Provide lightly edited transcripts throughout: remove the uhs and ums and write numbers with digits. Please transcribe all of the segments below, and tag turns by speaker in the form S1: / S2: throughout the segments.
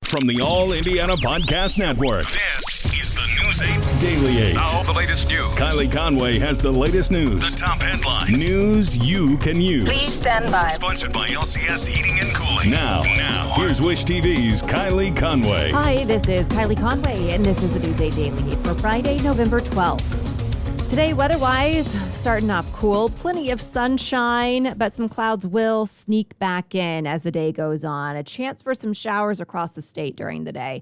S1: From the All Indiana Podcast Network, this is the News 8 Daily 8.
S2: Now, the latest news.
S1: Kylie Conway has the latest news. The top headlines. News you can use.
S3: Please stand by.
S1: Sponsored by LCS Heating and Cooling. Now, here's Wish TV's Kylie Conway.
S4: Hi, this is Kylie Conway, and this is the News 8 Daily 8 for Friday, November 12th. Today, weather-wise, starting off cool. Plenty of sunshine, but some clouds will sneak back in as the day goes on. A chance for some showers across the state during the day.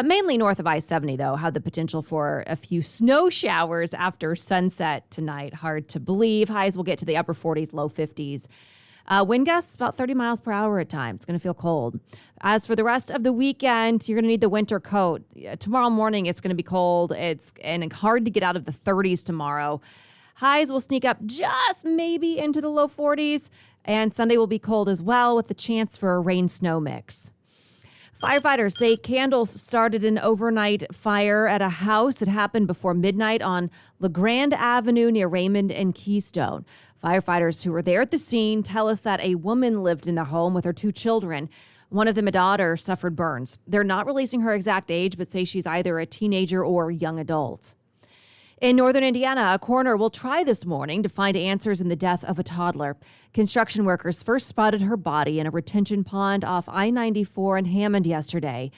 S4: Mainly north of I-70, though, have the potential for a few snow showers after sunset tonight. Hard to believe. Highs will get to the upper 40s, low 50s. Wind gusts about 30 miles per hour at times. It's going to feel cold. As for the rest of the weekend, you're going to need the winter coat. Tomorrow morning, it's going to be cold. It's hard to get out of the 30s tomorrow. Highs will sneak up just maybe into the low 40s. And Sunday will be cold as well with the chance for a rain-snow mix. Firefighters say candles started an overnight fire at a house. It happened before midnight on LeGrand Avenue near Raymond and Keystone. Firefighters who were there at the scene tell us that a woman lived in the home with her two children. One of them, a daughter, suffered burns. They're not releasing her exact age, but say she's either a teenager or a young adult. In northern Indiana, a coroner will try this morning to find answers in the death of a toddler. Construction workers first spotted her body in a retention pond off I-94 in Hammond yesterday.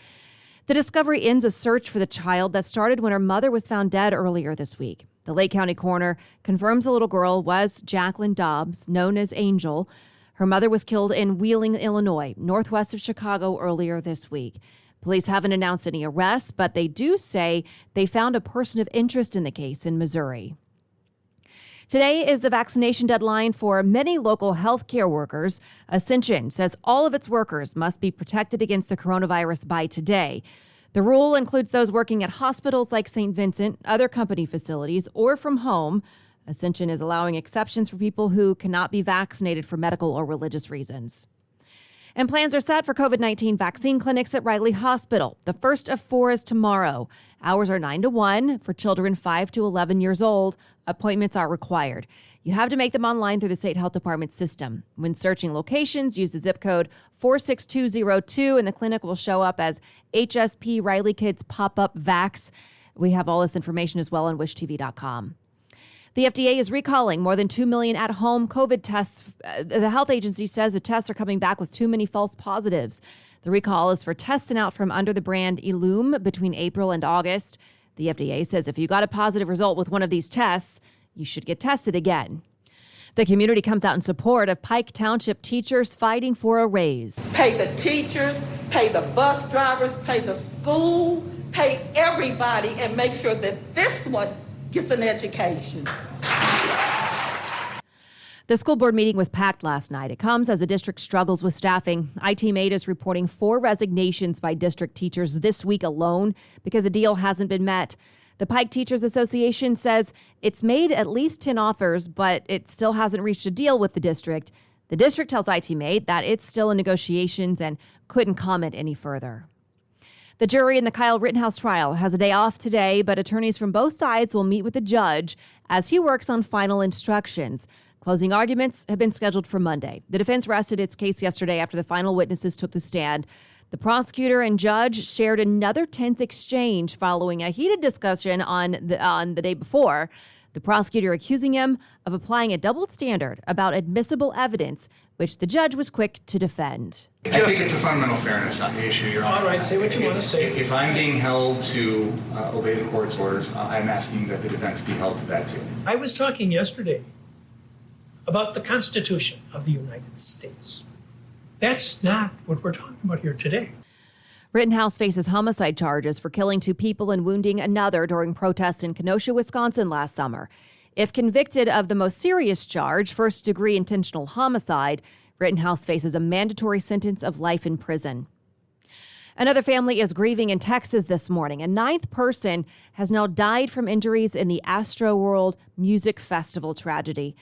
S4: The discovery ends a search for the child that started when her mother was found dead earlier this week. The Lake County coroner confirms the little girl was Jacqueline Dobbs, known as Angel. Her mother was killed in Wheeling, Illinois, northwest of Chicago earlier this week. Police haven't announced any arrests, but they do say they found a person of interest in the case in Missouri. Today is the vaccination deadline for many local healthcare workers. Ascension says all of its workers must be protected against the coronavirus by today. The rule includes those working at hospitals like St. Vincent, other company facilities, or from home. Ascension is allowing exceptions for people who cannot be vaccinated for medical or religious reasons. And plans are set for COVID-19 vaccine clinics at Riley Hospital. The first of 4 is tomorrow. Hours are 9 to 1 for children 5 to 11 years old. Appointments are required. You have to make them online through the state health department system. When searching locations, use the zip code 46202 and the clinic will show up as HSP Riley Kids Pop-Up Vax. We have all this information as well on wishtv.com. The FDA is recalling more than 2 million at-home COVID tests. The health agency says the tests are coming back with too many false positives. The recall is for tests sent out from under the brand Ellume between April and August. The FDA says if you got a positive result with one of these tests, you should get tested again. The community comes out in support of Pike Township teachers fighting for a raise.
S5: Pay the teachers, pay the bus drivers, pay the school, pay everybody, and make sure that this one gets an education.
S4: The school board meeting was packed last night. It comes as the district struggles with staffing. IT-Mate is reporting 4 resignations by district teachers this week alone because a deal hasn't been met. The Pike Teachers Association says it's made at least 10 offers, but it still hasn't reached a deal with the district. The district tells IT-Mate that it's still in negotiations and couldn't comment any further. The jury in the Kyle Rittenhouse trial has a day off today, but attorneys from both sides will meet with the judge as he works on final instructions. Closing arguments have been scheduled for Monday. The defense rested its case yesterday after the final witnesses took the stand. The prosecutor and judge shared another tense exchange following a heated discussion on the day before. The prosecutor accusing him of applying a double standard about admissible evidence, which the judge was quick to defend.
S6: I think it's a fundamental fairness issue, Your Honor.
S7: All right, say what you want to say.
S6: If I'm being held to obey the court's orders, I'm asking that the defense be held to that too.
S7: I was talking yesterday about the Constitution of the United States. That's not what we're talking about here today.
S4: Rittenhouse faces homicide charges for killing 2 people and wounding another during protests in Kenosha, Wisconsin last summer. If convicted of the most serious charge, first-degree intentional homicide, Rittenhouse faces a mandatory sentence of life in prison. Another family is grieving in Texas this morning. A 9th person has now died from injuries in the Astroworld Music Festival tragedy.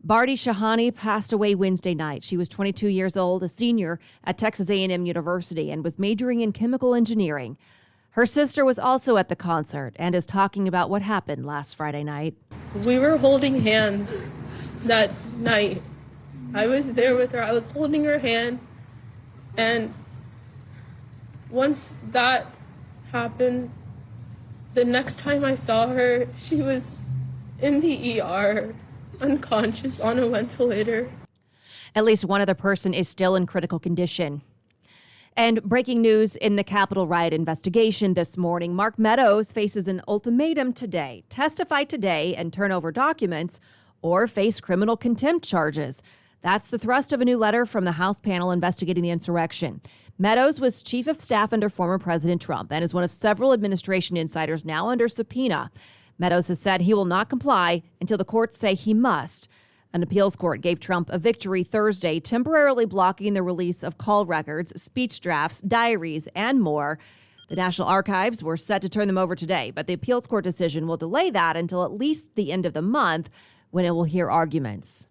S4: Barty Shahani passed away Wednesday night. She was 22 years old, a senior at Texas A&M University, and was majoring in chemical engineering. Her sister was also at the concert and is talking about what happened last Friday night.
S8: We were holding hands that night. I was there with her. I was holding her hand, and once that happened, the next time I saw her, she was in the ER, unconscious on a ventilator.
S4: At least one other person is still in critical condition. And breaking news in the Capitol riot investigation this morning, Mark Meadows faces an ultimatum today: testify today and turn over documents or face criminal contempt charges. That's the thrust of a new letter from the House panel investigating the insurrection. Meadows was chief of staff under former President Trump and is one of several administration insiders now under subpoena. Meadows has said he will not comply until the courts say he must. An appeals court gave Trump a victory Thursday, temporarily blocking the release of call records, speech drafts, diaries, and more. The National Archives were set to turn them over today, but the appeals court decision will delay that until at least the end of the month, when it will hear arguments.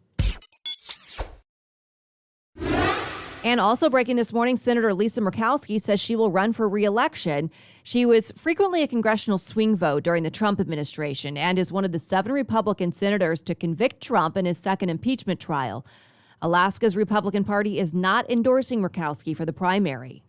S4: And also breaking this morning, Senator Lisa Murkowski says she will run for re-election. She was frequently a congressional swing vote during the Trump administration and is one of the 7 Republican senators to convict Trump in his second impeachment trial. Alaska's Republican Party is not endorsing Murkowski for the primary.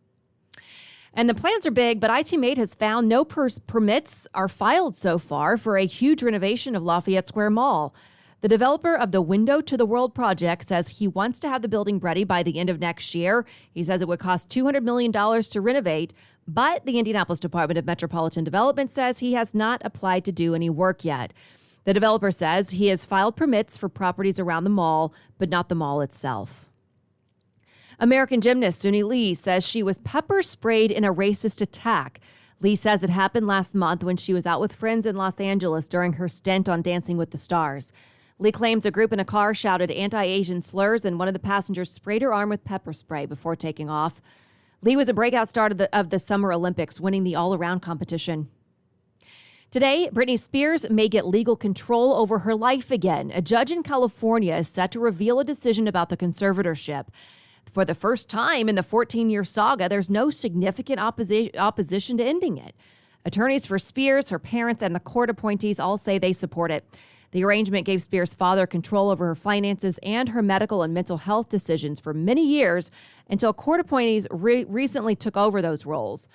S4: And the plans are big, but IT-Mate has found no permits are filed so far for a huge renovation of Lafayette Square Mall. The developer of the Window to the World project says he wants to have the building ready by the end of next year. He says it would cost $200 million to renovate, but the Indianapolis Department of Metropolitan Development says he has not applied to do any work yet. The developer says he has filed permits for properties around the mall, but not the mall itself. American gymnast Suni Lee says she was pepper sprayed in a racist attack. Lee says it happened last month when she was out with friends in Los Angeles during her stint on Dancing with the Stars. Lee claims a group in a car shouted anti-Asian slurs and one of the passengers sprayed her arm with pepper spray before taking off. Lee was a breakout star of the Summer Olympics, winning the all-around competition. Today, Britney Spears may get legal control over her life again. A judge in California is set to reveal a decision about the conservatorship. For the first time in the 14-year saga, there's no significant opposition to ending it. Attorneys for Spears, her parents, and the court appointees all say they support it. The arrangement gave Spears' father control over her finances and her medical and mental health decisions for many years until court appointees recently took over those roles.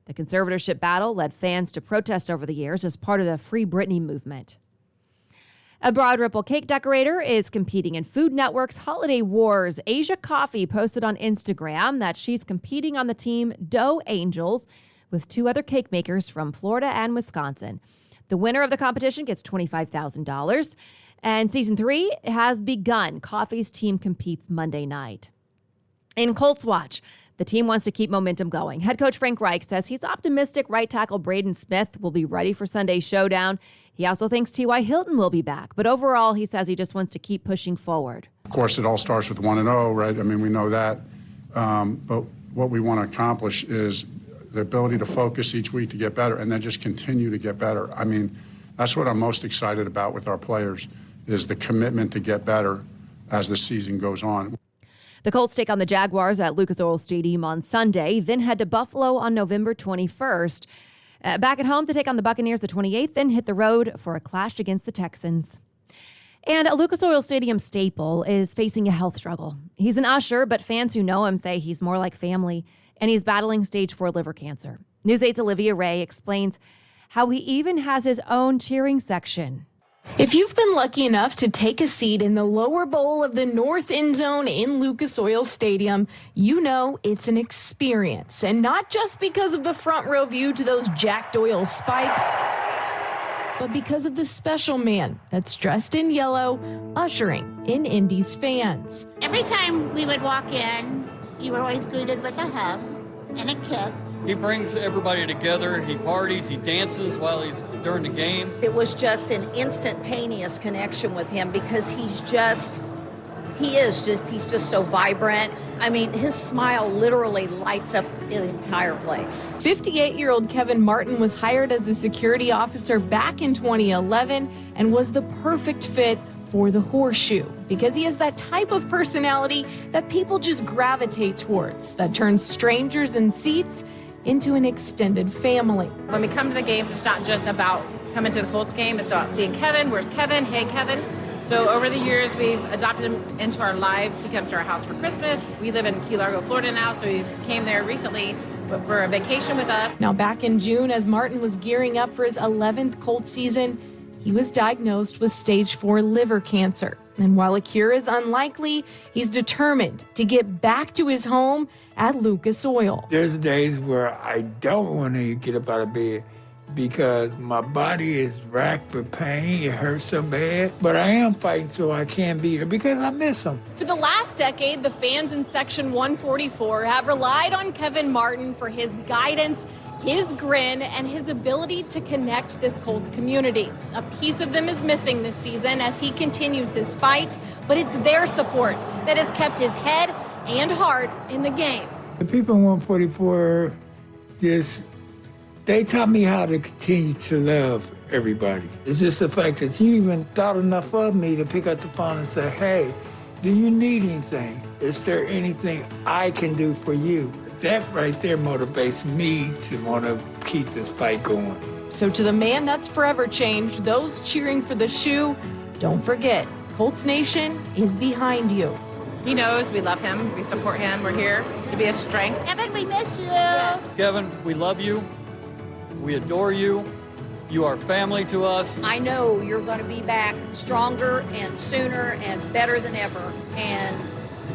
S4: The conservatorship battle led fans to protest over the years as part of the Free Britney movement. A Broad Ripple cake decorator is competing in Food Network's Holiday Wars. Asia Coffee posted on Instagram that she's competing on the team Dough Angels with 2 other cake makers from Florida and Wisconsin. The winner of the competition gets $25,000, and Season 3 has begun. Coffee's team competes Monday night. In Colts Watch, the team wants to keep momentum going. Head coach Frank Reich says he's optimistic right tackle Braden Smith will be ready for Sunday's showdown. He also thinks T.Y. Hilton will be back, but overall, he says he just wants to keep pushing forward.
S2: Of course, it all starts with 1-0, right? I mean, we know that. But what we want to accomplish is the ability to focus each week to get better and then just continue to get better. I mean, that's what I'm most excited about with our players is the commitment to get better as the season goes on.
S4: The Colts take on the Jaguars at Lucas Oil Stadium on Sunday, then head to Buffalo on November 21st. Back at home to take on the Buccaneers the 28th, then hit the road for a clash against the Texans. And a Lucas Oil Stadium staple is facing a health struggle. He's an usher, but fans who know him say he's more like family, and he's battling stage 4 liver cancer. News 8's Olivia Ray explains how he even has his own cheering section.
S3: If you've been lucky enough to take a seat in the lower bowl of the north end zone in Lucas Oil Stadium, you know it's an experience. And not just because of the front row view to those Jack Doyle spikes, but because of the special man that's dressed in yellow, ushering in Indy's fans.
S9: Every time we would walk in, you were always greeted with a hug and a kiss.
S10: He brings everybody together. He parties, he dances while he's during the game.
S11: It was just an instantaneous connection with him because he's just so vibrant. I mean, his smile literally lights up the entire place.
S3: 58-year-old Kevin Martin was hired as a security officer back in 2011 and was the perfect fit for the Horseshoe because he has that type of personality that people just gravitate towards, that turns strangers in seats into an extended family.
S12: When we come to the games, it's not just about coming to the Colts game, it's about seeing Kevin. Where's Kevin? Hey, Kevin. So over the years, we've adopted him into our lives. He comes to our house for Christmas. We live in Key Largo, Florida now, so he came there recently for a vacation with us.
S3: Now, back in June, as Martin was gearing up for his 11th Colts season, he was diagnosed with stage 4 liver cancer. And while a cure is unlikely, he's determined to get back to his home at Lucas Oil.
S13: There's days where I don't want to get up out of bed because my body is racked with pain. It hurts so bad. But I am fighting so I can be here because I miss him.
S14: For the last decade, the fans in Section 144 have relied on Kevin Martin for his guidance, his grin, and his ability to connect this Colts community. A piece of them is missing this season as he continues his fight, but it's their support that has kept his head and heart in the game.
S13: The people in 144 they taught me how to continue to love everybody. It's just the fact that you even thought enough of me to pick up the phone and say, hey, do you need anything? Is there anything I can do for you? That right there motivates me to want to keep this fight going.
S3: So to the man that's forever changed, those cheering for the shoe, don't forget, Colts Nation is behind you.
S12: He knows we love him, we support him, we're here to be a strength.
S9: Kevin, we miss you.
S10: Kevin, we love you. We adore you. You are family to us.
S11: I know you're going to be back stronger and sooner and better than ever. And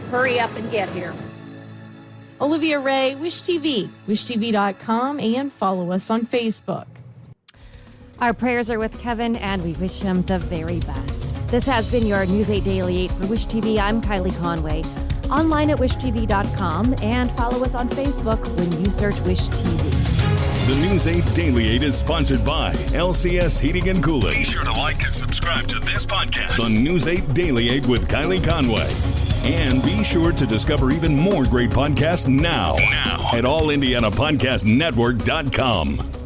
S11: hurry up and get here.
S3: Olivia Ray, Wish TV, wishtv.com, and follow us on Facebook.
S4: Our prayers are with Kevin, and we wish him the very best. This has been your News 8 Daily 8 for Wish TV. I'm Kylie Conway. Online at wishtv.com, and follow us on Facebook when you search Wish TV.
S1: The News 8 Daily 8 is sponsored by LCS Heating and Cooling. Be sure to like and subscribe to this podcast, The News 8 Daily 8 with Kylie Conway. And be sure to discover even more great podcasts now at allindianapodcastnetwork.com.